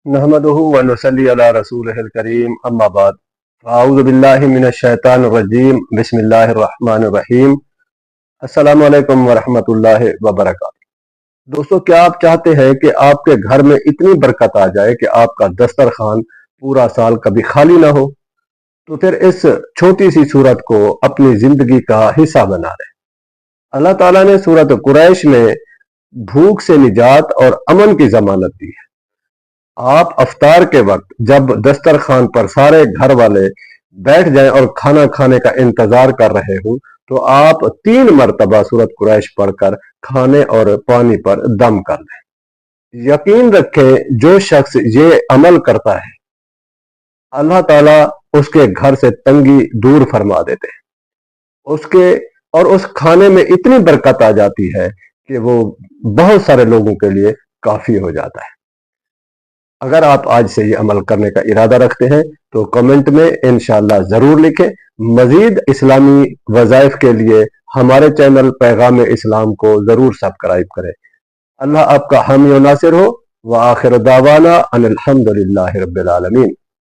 نحمده ونصلي على رسوله الكريم اما بعد اعوذ باللہ من الشیطان الرجیم بسم اللہ الرحمن الرحیم السلام علیکم ورحمۃ اللہ وبرکاتہ۔ دوستو، کیا آپ چاہتے ہیں کہ آپ کے گھر میں اتنی برکت آ جائے کہ آپ کا دسترخوان پورا سال کبھی خالی نہ ہو؟ تو پھر اس چھوٹی سی سورت کو اپنی زندگی کا حصہ بنا لیں۔ اللہ تعالیٰ نے سورت قریش میں بھوک سے نجات اور امن کی ضمانت دی ہے۔ آپ افطار کے وقت جب دسترخوان پر سارے گھر والے بیٹھ جائیں اور کھانا کھانے کا انتظار کر رہے ہوں تو آپ 3 مرتبہ سورت قریش پڑھ کر کھانے اور پانی پر دم کر لیں۔ یقین رکھیں، جو شخص یہ عمل کرتا ہے اللہ تعالیٰ اس کے گھر سے تنگی دور فرما دیتے ہیں۔ اس کھانے میں اتنی برکت آ جاتی ہے کہ وہ بہت سارے لوگوں کے لیے کافی ہو جاتا ہے۔ اگر آپ آج سے یہ عمل کرنے کا ارادہ رکھتے ہیں تو کمنٹ میں انشاءاللہ ضرور لکھیں۔ مزید اسلامی وظائف کے لیے ہمارے چینل پیغام اسلام کو ضرور سبسکرائب کریں۔ اللہ آپ کا حامی و ناصر ہو۔ وآخر دعوانا ان الحمدللہ رب العالمین۔